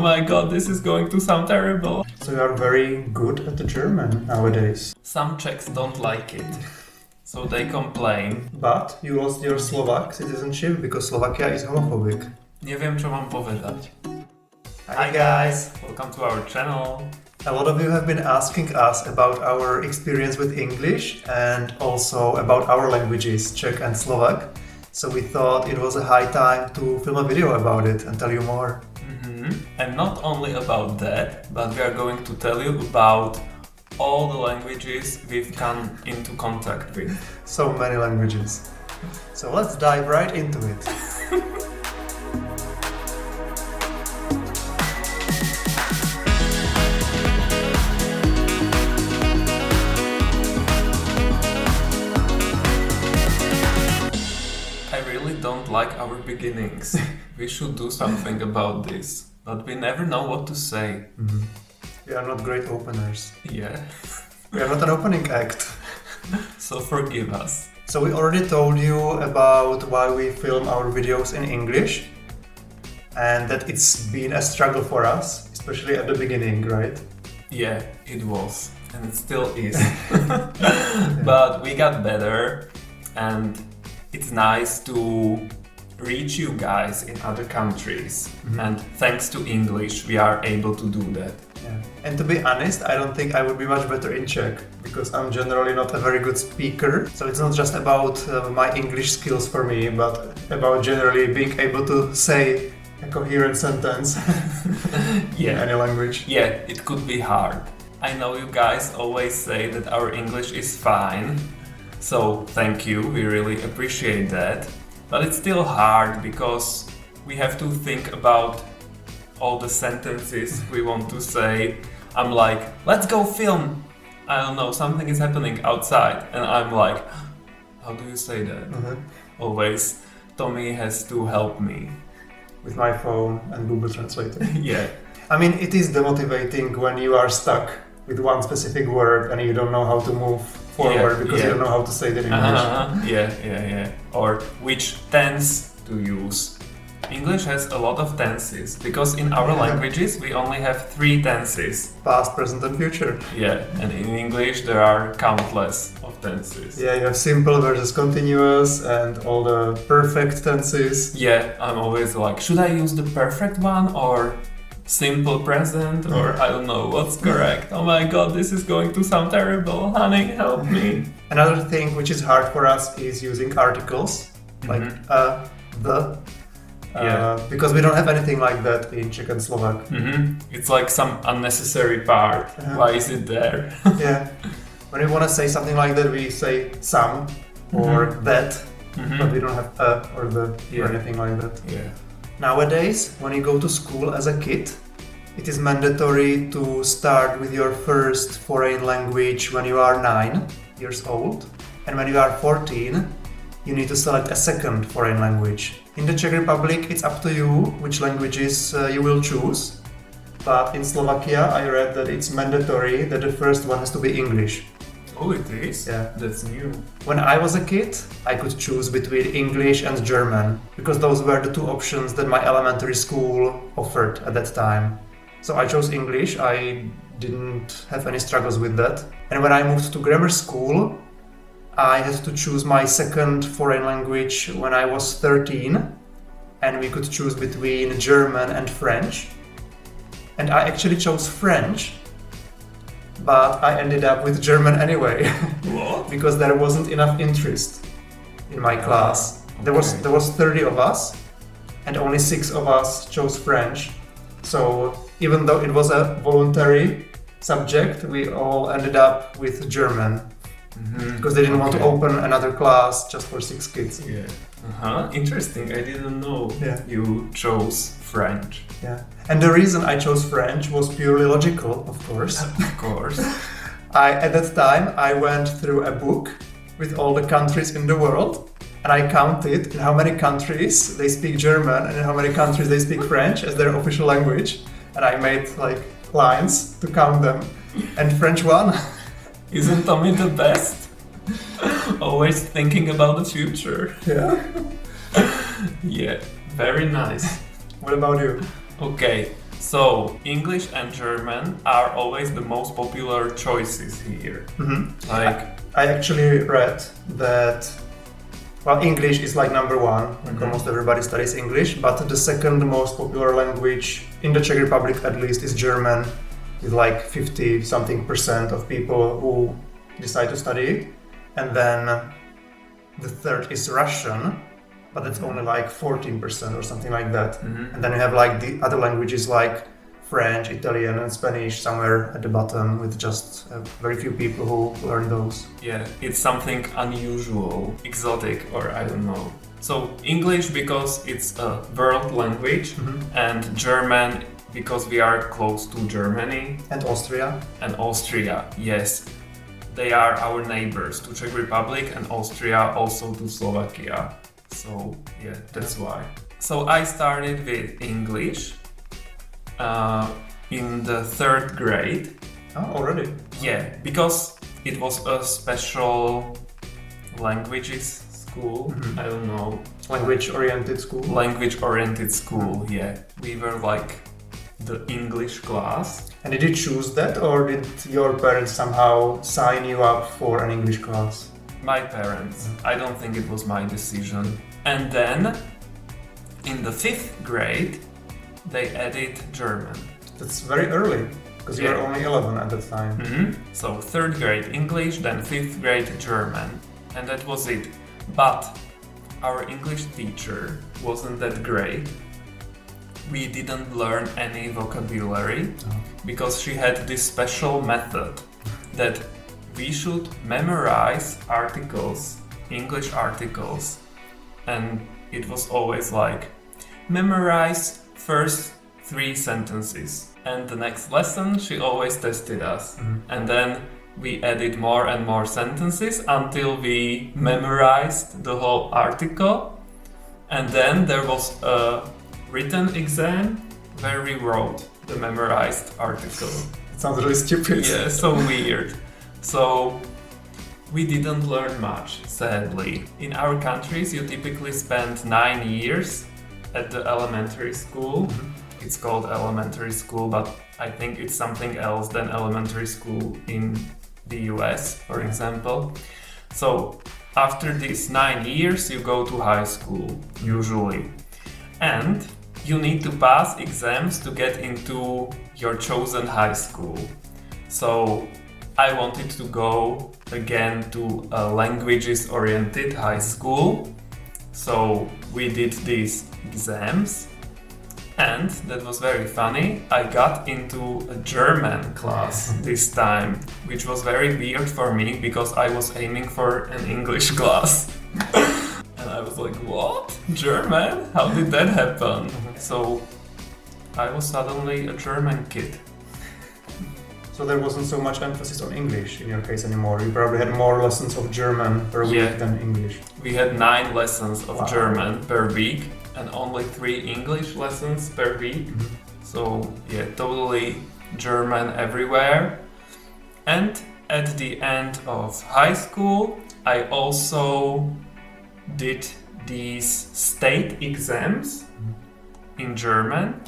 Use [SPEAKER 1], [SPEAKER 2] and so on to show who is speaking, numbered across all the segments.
[SPEAKER 1] Oh my god, this is going to sound terrible.
[SPEAKER 2] So you are very good at the German nowadays.
[SPEAKER 1] Some Czechs don't like it, so they complain.
[SPEAKER 2] But you lost your Slovak citizenship because Slovakia is homophobic.
[SPEAKER 1] Neviem, čo mám povedať.
[SPEAKER 2] Hi guys!
[SPEAKER 1] Welcome to our channel.
[SPEAKER 2] A lot of you have been asking us about our experience with English and also about our languages, Czech and Slovak. So we thought it was a high time to film a video about it and tell you more.
[SPEAKER 1] And not only about that, but we are going to tell you about all the languages we've come into contact with.
[SPEAKER 2] So many languages. So let's dive right into it.
[SPEAKER 1] I really don't like our beginnings. We should do something about this, but we never know what to say.
[SPEAKER 2] We are not great openers.
[SPEAKER 1] Yeah.
[SPEAKER 2] We are not an opening act.
[SPEAKER 1] So forgive us.
[SPEAKER 2] So we already told you about why we film our videos in English and that it's been a struggle for us, especially at the beginning, right?
[SPEAKER 1] Yeah, it was. And it still is. But we got better, and it's nice to reach you guys in other countries. And thanks to English, we are able to do that.
[SPEAKER 2] Yeah. And to be honest, I don't think I would be much better in Czech because I'm generally not a very good speaker. So it's not just about my English skills for me, but about generally being able to say a coherent sentence in any language.
[SPEAKER 1] Yeah, it could be hard. I know you guys always say that our English is fine. So thank you, we really appreciate that. But it's still hard because we have to think about all the sentences we want to say. I'm like, let's go film. I don't know, something is happening outside. And I'm like, how do you say that? Always Tommy has to help me.
[SPEAKER 2] With my phone and Google Translator.
[SPEAKER 1] Yeah.
[SPEAKER 2] I mean, it is demotivating when you are stuck with one specific word and you don't know how to move forward because you don't know how to say it in English.
[SPEAKER 1] Yeah. Or which tense to use. English has a lot of tenses because in our languages we only have 3 tenses.
[SPEAKER 2] Past, present and future.
[SPEAKER 1] Yeah, and in English there are countless of tenses.
[SPEAKER 2] Yeah, you have simple versus continuous and all the perfect tenses.
[SPEAKER 1] Yeah, I'm always like, should I use the perfect one or simple present or I don't know what's correct. Oh my god, this is going to sound terrible. Honey, help me.
[SPEAKER 2] Another thing which is hard for us is using articles like the. Because we don't have anything like that in Czech and Slovak.
[SPEAKER 1] It's like some unnecessary part. Why is it there?
[SPEAKER 2] Yeah. When we want to say something like that, we say some or that, but we don't have or the or anything like that.
[SPEAKER 1] Yeah.
[SPEAKER 2] Nowadays, when you go to school as a kid, it is mandatory to start with your first foreign language when you are 9 years old, and when you are 14, you need to select a second foreign language. In the Czech Republic, it's up to you which languages you will choose. But in Slovakia, I read that it's mandatory that the first one has to be English.
[SPEAKER 1] Oh, it is?
[SPEAKER 2] Yeah.
[SPEAKER 1] That's new.
[SPEAKER 2] When I was a kid, I could choose between English and German because those were the 2 options that my elementary school offered at that time. So I chose English. I didn't have any struggles with that. And when I moved to grammar school, I had to choose my second foreign language when I was 13, and we could choose between German and French. And I actually chose French, but I ended up with German anyway.
[SPEAKER 1] What?
[SPEAKER 2] Because there wasn't enough interest in my class. There was 30 of us, and only 6 of us chose French. So even though it was a voluntary subject, we all ended up with German. Because they didn't want to open another class just for 6 kids.
[SPEAKER 1] Yeah. Interesting. I didn't know you chose French.
[SPEAKER 2] Yeah. And the reason I chose French was purely logical, of course.
[SPEAKER 1] Of course.
[SPEAKER 2] At that time, I went through a book with all the countries in the world, and I counted in how many countries they speak German and in how many countries they speak French as their official language. And I made like lines to count them. And French won.
[SPEAKER 1] Isn't Tommy the best? Always thinking about the future.
[SPEAKER 2] Yeah.
[SPEAKER 1] Yeah, very nice.
[SPEAKER 2] What about you?
[SPEAKER 1] Okay, So, English and German are always the most popular choices here. Like,
[SPEAKER 2] I actually read that, well, English is like number one, almost everybody studies English, but the second most popular language in the Czech Republic at least is German, with like 50 something percent of people who decide to study it. And then the third is Russian, but that's only like 14% or something like that. And then you have like the other languages like French, Italian and Spanish somewhere at the bottom, with just very few people who learn those.
[SPEAKER 1] yeah, it's something unusual, exotic, or I don't know. So English because it's a world language, and German because we are close to Germany.
[SPEAKER 2] And Austria.
[SPEAKER 1] And Austria, yes. They are our neighbors to Czech Republic, and Austria also to Slovakia. So yeah, that's why. So I started with English in the 3rd grade.
[SPEAKER 2] Oh, already?
[SPEAKER 1] Yeah, because it was a special languages school. I don't know.
[SPEAKER 2] Language-oriented school?
[SPEAKER 1] Language-oriented school, yeah. We were like the English class.
[SPEAKER 2] And did you choose that, or did your parents somehow sign you up for an English class?
[SPEAKER 1] My parents. I don't think it was my decision. And then, in the 5th grade, they added German.
[SPEAKER 2] That's very early, because you were
[SPEAKER 1] Yeah.
[SPEAKER 2] only 11 at that time.
[SPEAKER 1] So 3rd grade English, then 5th grade German. And that was it. But our English teacher wasn't that great. We didn't learn any vocabulary because she had this special method that we should memorize articles, English articles. And it was always like, memorize first 3 sentences. And the next lesson, she always tested us. And then we added more and more sentences until we memorized the whole article. And then there was a written exam where we wrote the memorized article.
[SPEAKER 2] It sounds really stupid.
[SPEAKER 1] Yeah, so weird. So we didn't learn much, sadly. In our countries, you typically spend 9 years at the elementary school. It's called elementary school, but I think it's something else than elementary school in the US, for example. So after these 9 years, you go to high school, usually. And you need to pass exams to get into your chosen high school. So I wanted to go again to a languages-oriented high school. So we did these exams, and that was very funny. I got into a German class this time, which was very weird for me because I was aiming for an English class. And I was like, what? German? How did that happen? So I was suddenly a German kid.
[SPEAKER 2] So there wasn't so much emphasis on English in your case anymore. You probably had more lessons of German per week than English.
[SPEAKER 1] We had 9 lessons of German per week and only 3 English lessons per week. So yeah, totally German everywhere. And at the end of high school, I also did these state exams in German.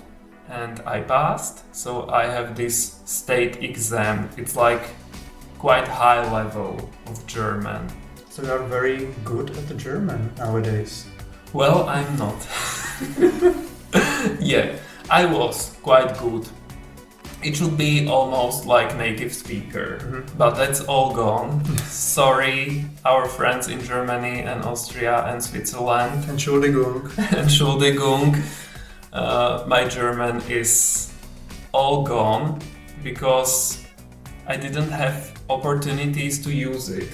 [SPEAKER 1] And I passed, so I have this state exam. It's like quite high level of German.
[SPEAKER 2] So you are very good at the German nowadays.
[SPEAKER 1] Well, I'm not. Yeah, I was quite good. It should be almost like native speaker, but that's all gone. Sorry, our friends in Germany and Austria and Switzerland.
[SPEAKER 2] Entschuldigung.
[SPEAKER 1] Entschuldigung. My German is all gone because I didn't have opportunities to use it.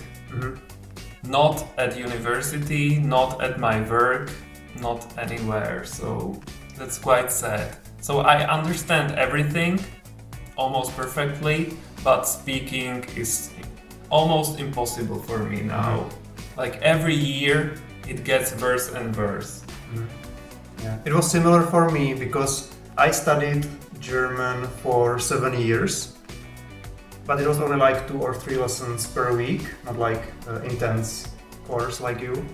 [SPEAKER 1] Not at university, not at my work, not anywhere. So that's quite sad. So I understand everything almost perfectly, but speaking is almost impossible for me now. Like every year it gets worse and worse.
[SPEAKER 2] Yeah. It was similar for me because I studied German for 7 years, but it was only like 2 or 3 lessons per week, not like intense course like you.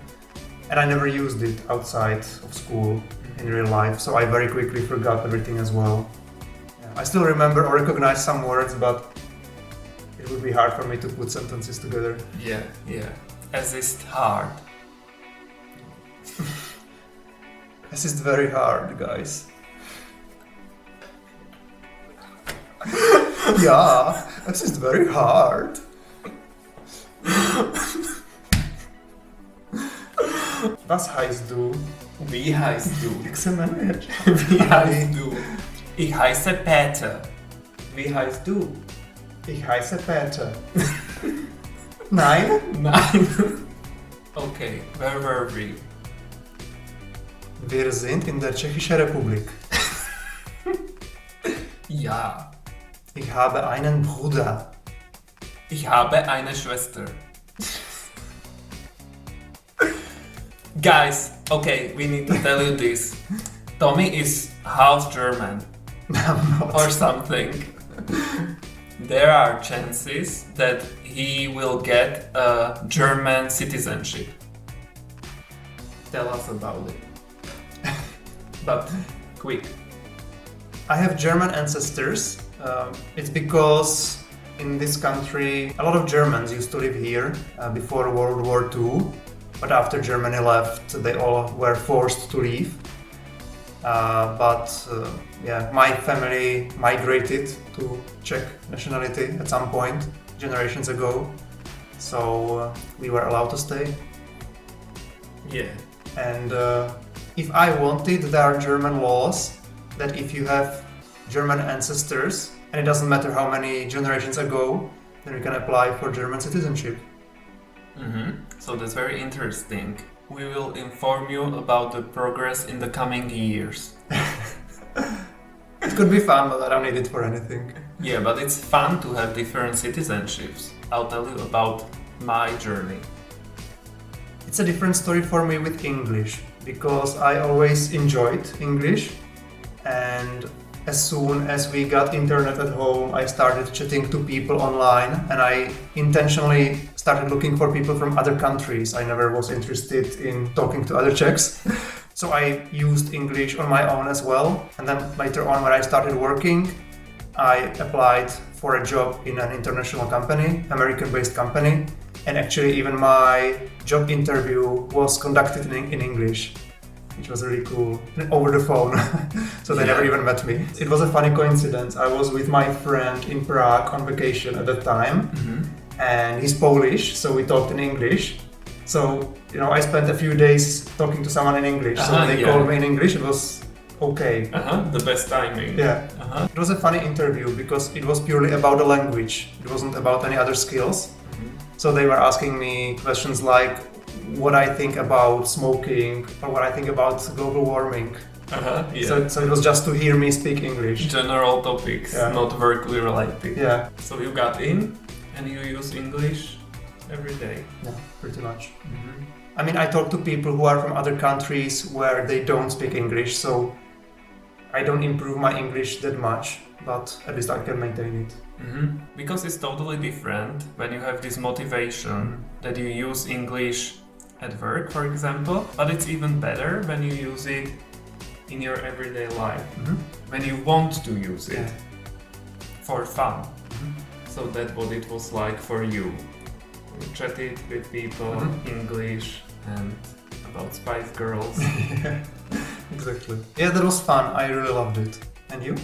[SPEAKER 2] And I never used it outside of school in real life, so I very quickly forgot everything as well. I still remember or recognize some words, but it would be hard for me to put sentences together.
[SPEAKER 1] Yeah. Es ist hard.
[SPEAKER 2] This is very hard, guys. Ja, es ist very hard. Was heißt du?
[SPEAKER 1] Wie heißt du?
[SPEAKER 2] Jak se jmenuješ?
[SPEAKER 1] Wie heißt du? Ich heiße Peter. Wie heißt du?
[SPEAKER 2] Ich heiße Peter. Nein?
[SPEAKER 1] Nein. Okay, where were we?
[SPEAKER 2] Wir sind in der Tschechischen Republik.
[SPEAKER 1] Ja.
[SPEAKER 2] Ich habe einen Bruder.
[SPEAKER 1] Ich habe eine Schwester. Guys, okay, we need to tell you this. Tommy is half German
[SPEAKER 2] I'm not.
[SPEAKER 1] or something. There are chances that he will get a German citizenship. Tell us about it. But quick.
[SPEAKER 2] I have German ancestors. It's because in this country a lot of Germans used to live here before World War II, but after Germany left they all were forced to leave. My family migrated to Czech nationality at some point generations ago, so we were allowed to stay.
[SPEAKER 1] Yeah.
[SPEAKER 2] And if I wanted, there are German laws that if you have German ancestors, and it doesn't matter how many generations ago, then you can apply for German citizenship.
[SPEAKER 1] So that's very interesting. We will inform you about the progress in the coming years.
[SPEAKER 2] It could be fun, but I don't need it for anything.
[SPEAKER 1] Yeah, but it's fun to have different citizenships. I'll tell you about my journey.
[SPEAKER 2] It's a different story for me with English, because I always enjoyed English, and as soon as we got internet at home, I started chatting to people online, and I intentionally started looking for people from other countries. I never was interested in talking to other Czechs. So I used English on my own as well. And then later on, when I started working, I applied for a job in an international company, American-based company. And actually even my job interview was conducted in English, which was really cool, over the phone. So they never even met me. It was a funny coincidence. I was with my friend in Prague on vacation at that time, and he's Polish, so we talked in English. So, I spent a few days talking to someone in English. So when they called me in English, it was okay.
[SPEAKER 1] The best timing.
[SPEAKER 2] Yeah. It was a funny interview because it was purely about the language. It wasn't about any other skills. So they were asking me questions like what I think about smoking or what I think about global warming. So it was just to hear me speak English.
[SPEAKER 1] General topics, not work related.
[SPEAKER 2] Yeah.
[SPEAKER 1] So you got in and you use English every day.
[SPEAKER 2] Yeah, pretty much. I mean, I talk to people who are from other countries where they don't speak English, so I don't improve my English that much, but at least I can maintain it.
[SPEAKER 1] Because it's totally different when you have this motivation that you use English at work, for example, but it's even better when you use it in your everyday life, when you want to use it for fun. So that's what it was like for you. You chatted with people, English, and about Spice Girls.
[SPEAKER 2] Exactly. Yeah, that was fun. I really loved it. And you?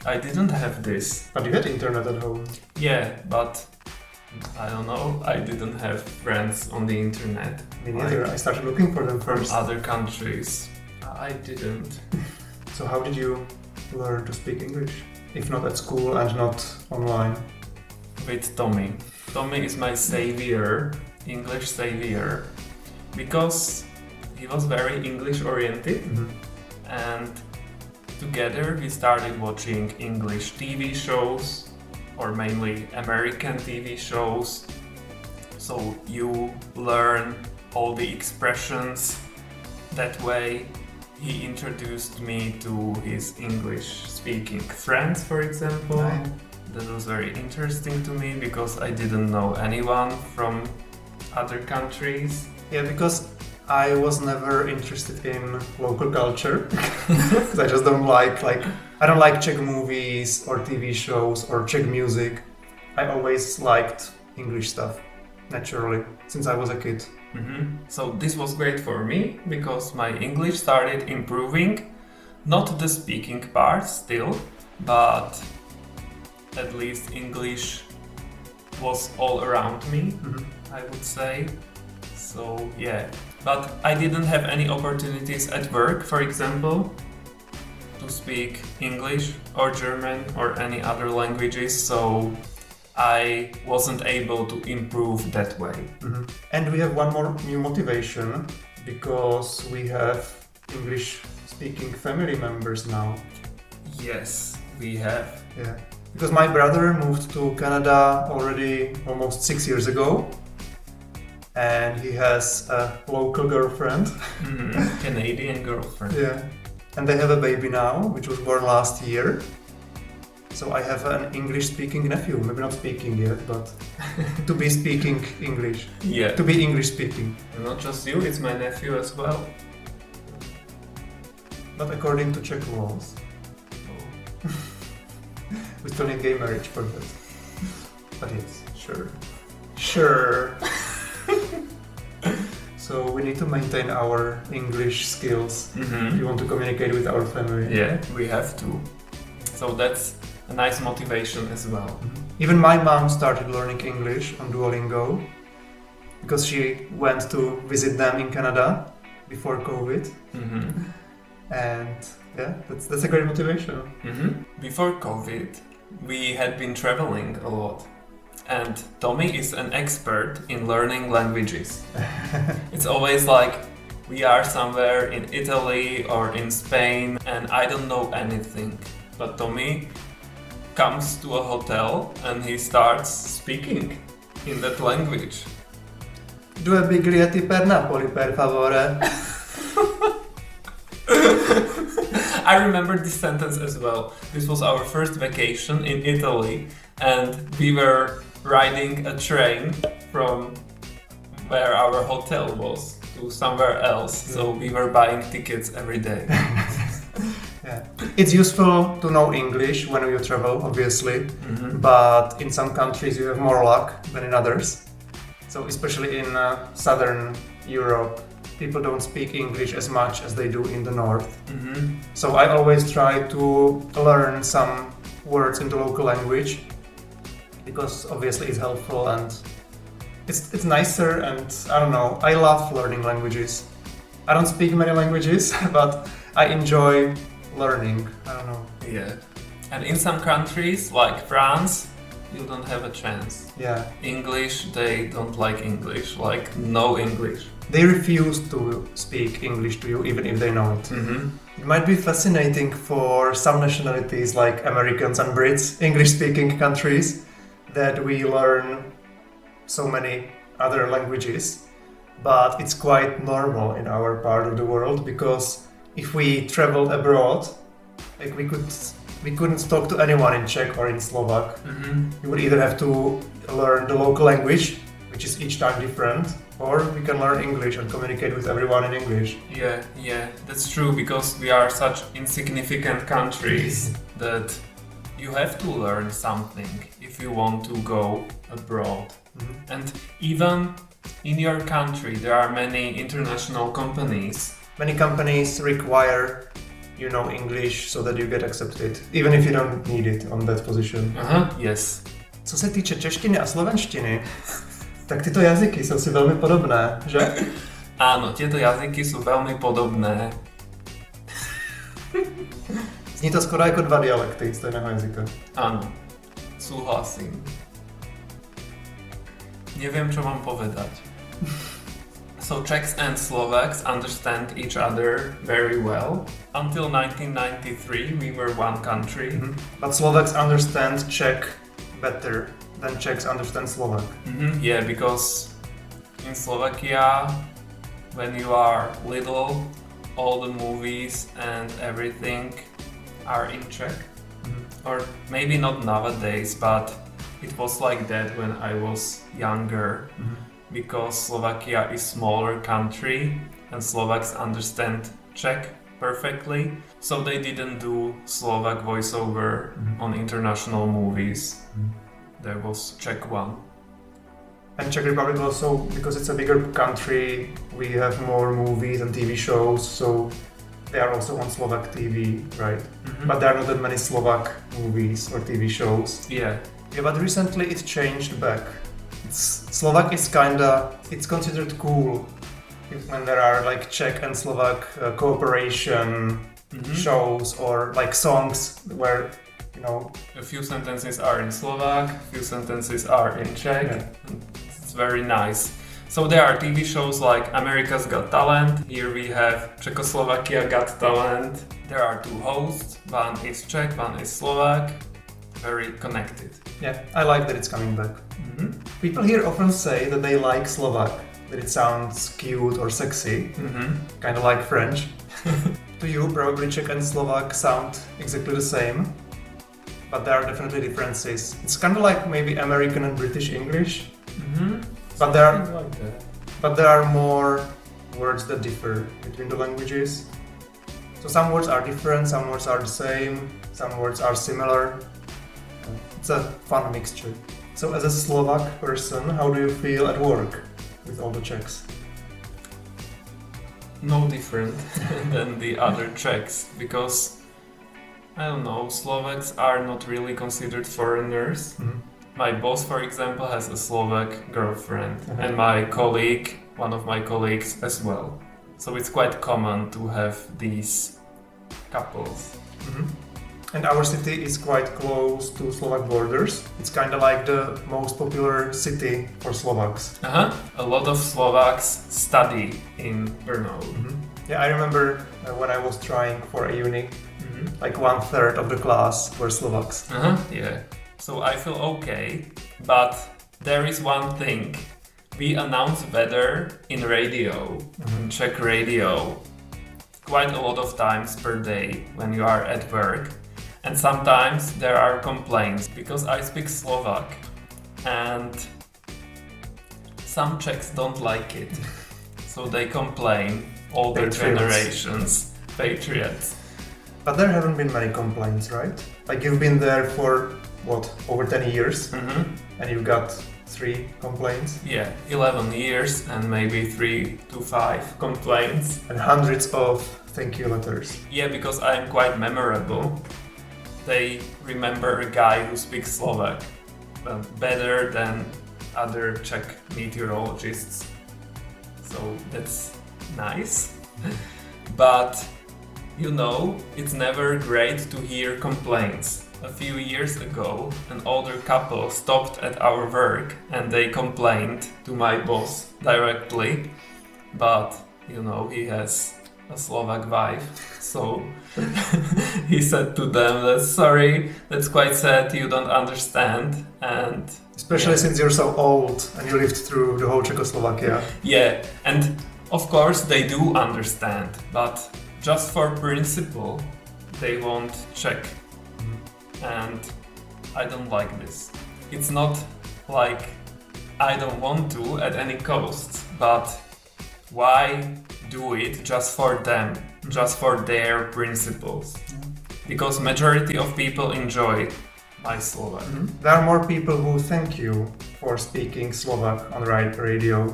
[SPEAKER 1] I didn't have this.
[SPEAKER 2] But you had internet at home.
[SPEAKER 1] Yeah, but I don't know. I didn't have friends on the internet.
[SPEAKER 2] Me neither. I started looking for them
[SPEAKER 1] From
[SPEAKER 2] first.
[SPEAKER 1] other countries. I didn't.
[SPEAKER 2] So how did you learn to speak English? If not at school and not online?
[SPEAKER 1] With Tommy. Tommy is my savior, English savior, because he was very English oriented, and together we started watching English TV shows, or mainly American TV shows. So you learn all the expressions that way. He introduced me to his English speaking friends, for example.
[SPEAKER 2] Right.
[SPEAKER 1] That was very interesting to me because I didn't know anyone from other countries.
[SPEAKER 2] Yeah, because I was never interested in local culture. Because I just don't like I don't like Czech movies or TV shows or Czech music. I always liked English stuff, naturally, since I was a kid.
[SPEAKER 1] So this was great for me because my English started improving. Not the speaking part still, but at least English was all around me, I would say. So yeah, but I didn't have any opportunities at work, for example, to speak English or German or any other languages, so I wasn't able to improve that way.
[SPEAKER 2] And we have one more new motivation because we have English-speaking family members now.
[SPEAKER 1] Yes, we have.
[SPEAKER 2] Yeah, because my brother moved to Canada already almost 6 years ago, and he has a local girlfriend.
[SPEAKER 1] Canadian girlfriend.
[SPEAKER 2] Yeah, and they have a baby now, which was born last year. So I have an English-speaking nephew, maybe not speaking yet, but to be speaking English.
[SPEAKER 1] Yeah.
[SPEAKER 2] To be English-speaking.
[SPEAKER 1] And not just you, it's my nephew as well.
[SPEAKER 2] But according to Czech laws. We still need gay marriage for that. But yes, sure. Sure. So we need to maintain our English skills if you want to communicate with our family.
[SPEAKER 1] Yeah, we have to. So that's a nice motivation as well.
[SPEAKER 2] Even my mom started learning English on Duolingo because she went to visit them in Canada before COVID. And yeah, that's a great motivation.
[SPEAKER 1] Before COVID, we had been traveling a lot. And Tommy is an expert in learning languages. It's always like we are somewhere in Italy or in Spain and I don't know anything. But Tommy comes to a hotel and he starts speaking in that language.
[SPEAKER 2] Due biglietti per Napoli, per favore.
[SPEAKER 1] I remember this sentence as well. This was our first vacation in Italy and we were riding a train from where our hotel was to somewhere else. So we were buying tickets every day.
[SPEAKER 2] Yeah. It's useful to know English when you travel, obviously, but in some countries you have more luck than in others. So especially in Southern Europe, people don't speak English as much as they do in the north. So I always try to learn some words in the local language because obviously it's helpful and it's nicer, and I don't know, I love learning languages. I don't speak many languages, but I enjoy learning. I don't know.
[SPEAKER 1] Yeah. And in some countries, like France, you don't have a chance.
[SPEAKER 2] Yeah.
[SPEAKER 1] English, they don't like English, like no English.
[SPEAKER 2] They refuse to speak English to you even if they know it. It might be fascinating for some nationalities like Americans and Brits, English-speaking countries, that we learn so many other languages, but it's quite normal in our part of the world because if we traveled abroad, like we couldn't talk to anyone in Czech or in Slovak. You would either have to learn the local language, which is each time different, or we can learn English and communicate with everyone in English.
[SPEAKER 1] Yeah, that's true, because we are such insignificant countries that you have to learn something if you want to go abroad. And even in your country, there are many international companies.
[SPEAKER 2] Many companies require you know English so that you get accepted, even if you don't need it on that position.
[SPEAKER 1] Yes.
[SPEAKER 2] Co se týče češtiny a slovenštiny, tak tyto jazyky jsou si velmi podobné, že?
[SPEAKER 1] Áno, tieto jazyky sú veľmi podobné.
[SPEAKER 2] Zní to skoro jako dva dialekty stejného jazyka.
[SPEAKER 1] Áno, súhlasím. Neviem, čo mám povedať. So Czechs and Slovaks understand each other very well. Until 1993 we were one country.
[SPEAKER 2] But Slovaks understand Czech better than Czechs understand Slovak.
[SPEAKER 1] Yeah, because in Slovakia, when you are little, all the movies and everything are in Czech. Or maybe not nowadays, but it was like that when I was younger. Because Slovakia is smaller country and Slovaks understand Czech perfectly. So they didn't do Slovak voiceover on international movies. There was Czech one.
[SPEAKER 2] And Czech Republic also, because it's a bigger country, we have more movies and TV shows, so they are also on Slovak TV, right? But there are not that many Slovak movies or TV shows.
[SPEAKER 1] Yeah.
[SPEAKER 2] Yeah, but recently it changed back. Slovak is it's considered cool when there are like Czech and Slovak cooperation shows or like songs where, you know...
[SPEAKER 1] A few sentences are in Slovak, a few sentences are in Czech.
[SPEAKER 2] Yeah.
[SPEAKER 1] It's very nice. So there are TV shows like America's Got Talent. Here we have Czechoslovakia Got Talent. There are two hosts. One is Czech, one is Slovak. Very connected.
[SPEAKER 2] Yeah, I like that it's coming back. People here often say that they like Slovak, that it sounds cute or sexy, kind of like French. To you, probably Czech and Slovak sound exactly the same, but there are definitely differences. It's kind of like maybe American and British English, but there are more words that differ between the languages. So some words are different, some words are the same, some words are similar. It's a fun mixture. So as a Slovak person, how do you feel at work with all the Czechs?
[SPEAKER 1] No different than the other Czechs, because I don't know, Slovaks are not really considered foreigners. My boss, for example, has a Slovak girlfriend, and my colleague, one of my colleagues as well. So it's quite common to have these couples.
[SPEAKER 2] And our city is quite close to Slovak borders. It's kind of like the most popular city for Slovaks.
[SPEAKER 1] A lot of Slovaks study in Brno.
[SPEAKER 2] Yeah, I remember when I was trying for a uni, like 1/3 of the class were Slovaks.
[SPEAKER 1] Yeah. So I feel okay, but there is one thing. We announce weather in radio, in Czech radio, quite a lot of times per day when you are at work. And sometimes there are complaints because I speak Slovak and some Czechs don't like it. So they complain, older generations, patriots.
[SPEAKER 2] But there haven't been many complaints, right? Like you've been there for, what, over 10 years? And you've got 3 complaints?
[SPEAKER 1] Yeah, 11 years and maybe 3 to 5 complaints.
[SPEAKER 2] And hundreds of thank you letters.
[SPEAKER 1] Yeah, because I'm quite memorable. They remember a guy who speaks Slovak better than other Czech meteorologists. So that's nice. But, you know, it's never great to hear complaints. A few years ago, an older couple stopped at our work and they complained to my boss directly. But, you know, he has a Slovak wife, so he said to them that sorry, that's quite sad, you don't understand, and
[SPEAKER 2] especially since you're so old and you lived through the whole Czechoslovakia.
[SPEAKER 1] Yeah, and of course they do understand, but just for principle they won't check, and I don't like this. It's not like I don't want to at any cost, but why do it just for them, just for their principles? Because majority of people enjoy my Slovak.
[SPEAKER 2] There are more people who thank you for speaking Slovak on radio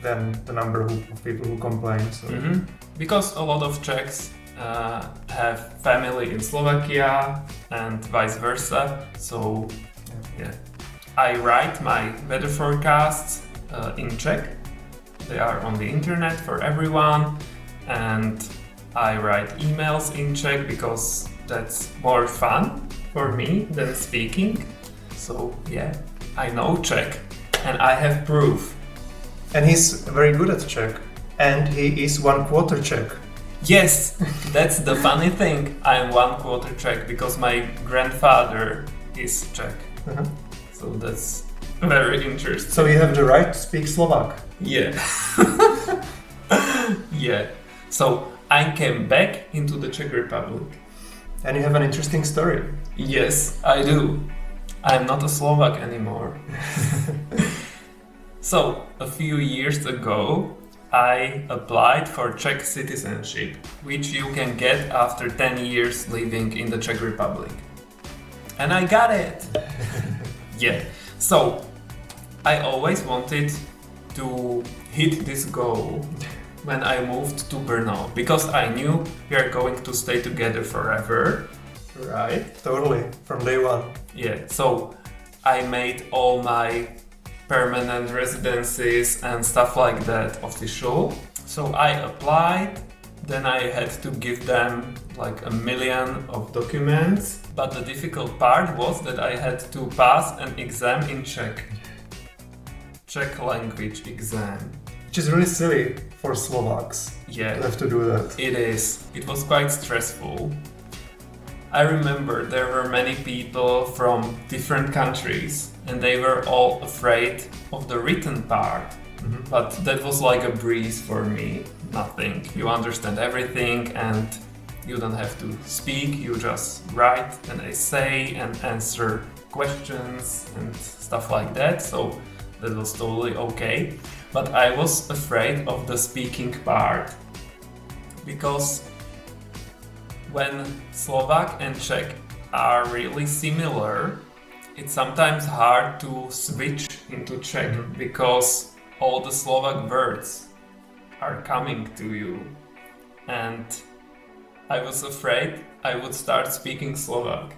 [SPEAKER 2] than the number of people who complain. So.
[SPEAKER 1] Because a lot of Czechs have family in Slovakia and vice versa. So yeah, I write my weather forecasts in Czech. They are on the internet for everyone, and I write emails in Czech because that's more fun for me than speaking. So yeah, I know Czech and I have proof.
[SPEAKER 2] And he's very good at Czech, and he is 1/4 Czech.
[SPEAKER 1] Yes, that's the funny thing. I am 1/4 Czech because my grandfather is Czech. So that's very interesting.
[SPEAKER 2] So you have the right to speak Slovak.
[SPEAKER 1] Yeah. Yeah. So I came back into the Czech Republic.
[SPEAKER 2] And you have an interesting story.
[SPEAKER 1] Yes, I do. I'm not a Slovak anymore. So, a few years ago, I applied for Czech citizenship, which you can get after 10 years living in the Czech Republic. And I got it! Yeah, so I always wanted to hit this goal when I moved to Brno, because I knew we are going to stay together forever, right?
[SPEAKER 2] Totally, from day one.
[SPEAKER 1] Yeah, so I made all my permanent residencies and stuff like that official. So I applied, then I had to give them like 1 million of documents. But the difficult part was that I had to pass an exam in Czech. Czech language exam.
[SPEAKER 2] Which is really silly for Slovaks
[SPEAKER 1] Yeah,
[SPEAKER 2] to have to do that.
[SPEAKER 1] it is. It was quite stressful. I remember there were many people from different countries and they were all afraid of the written part. But that was like a breeze for me. Nothing. You understand everything and you don't have to speak, you just write an essay and answer questions and stuff like that. So that was totally okay. But I was afraid of the speaking part because when Slovak and Czech are really similar, it's sometimes hard to switch into Czech because all the Slovak words are coming to you. And I was afraid I would start speaking Slovak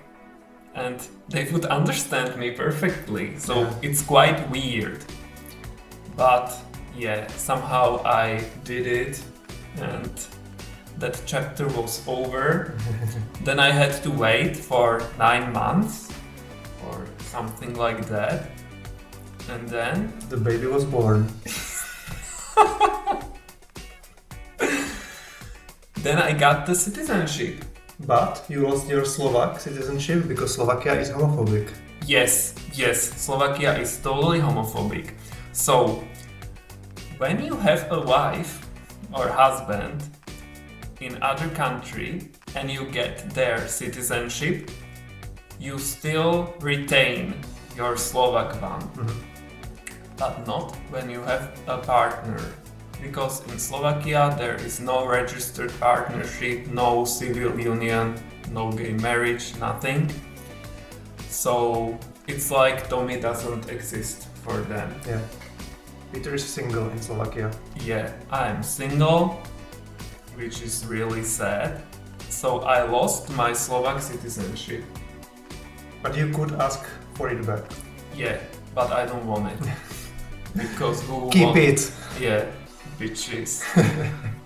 [SPEAKER 1] and they would understand me perfectly. So it's quite weird. But yeah, somehow I did it and that chapter was over. Then I had to wait for 9 months or something like that. And then
[SPEAKER 2] The baby was born.
[SPEAKER 1] then I got the citizenship.
[SPEAKER 2] But you lost your Slovak citizenship because Slovakia is homophobic.
[SPEAKER 1] Yes, Slovakia is totally homophobic. So, when you have a wife or husband in other country and you get their citizenship, you still retain your Slovak one. But not when you have a partner. Because in Slovakia there is no registered partnership, no civil union, no gay marriage, nothing. So it's like Tommy doesn't exist for them.
[SPEAKER 2] Yeah. Peter is single in Slovakia.
[SPEAKER 1] Yeah, I'm single, which is really sad. So I lost my Slovak citizenship.
[SPEAKER 2] But you could ask for it back.
[SPEAKER 1] Yeah, but I don't want it. Because who
[SPEAKER 2] Keep it!
[SPEAKER 1] Yeah, bitches.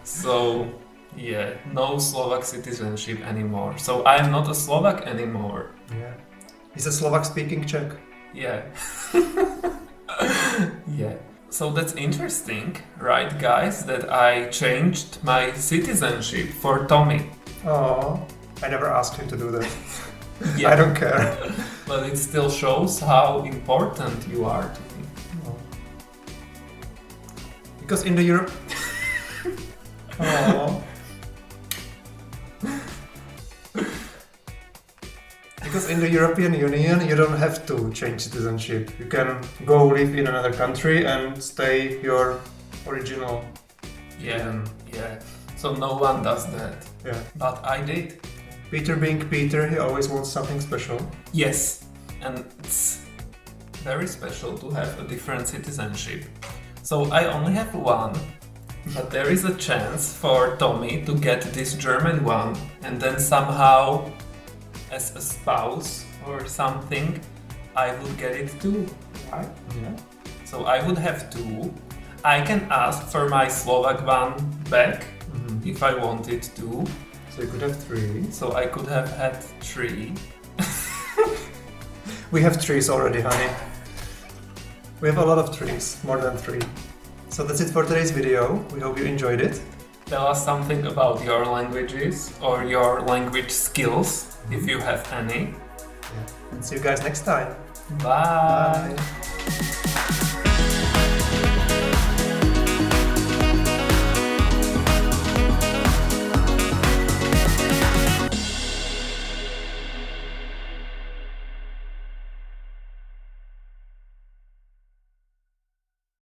[SPEAKER 1] So, yeah, no Slovak citizenship anymore. So I'm not a Slovak anymore.
[SPEAKER 2] Yeah. He's a Slovak speaking Czech.
[SPEAKER 1] Yeah. Yeah. So that's interesting, right, guys, that I changed my citizenship for Tommy.
[SPEAKER 2] Oh, I never asked him to do that.
[SPEAKER 1] Yeah.
[SPEAKER 2] I don't care.
[SPEAKER 1] But it still shows how important you are to me.
[SPEAKER 2] Because in the Europe... Oh. Because in the European Union you don't have to change citizenship. You can go live in another country and stay your original.
[SPEAKER 1] Yeah, yeah. So no one does that.
[SPEAKER 2] Yeah.
[SPEAKER 1] But I did.
[SPEAKER 2] Peter being Peter, he always wants something special.
[SPEAKER 1] Yes, and it's very special to have a different citizenship. So I only have one, but there is a chance for Tommy to get this German one and then somehow as a spouse or something I would get it too, right?
[SPEAKER 2] Yeah.
[SPEAKER 1] So I would have two. I can ask for my Slovak one back if I wanted to.
[SPEAKER 2] So you could have 3.
[SPEAKER 1] So I could have had 3.
[SPEAKER 2] We have trees already, honey. We have a lot of trees, more than 3. So that's it for today's video. We hope you enjoyed it.
[SPEAKER 1] Tell us something about your languages or your language skills, if you have any.
[SPEAKER 2] And see you guys next time.
[SPEAKER 1] Bye.
[SPEAKER 2] Bye.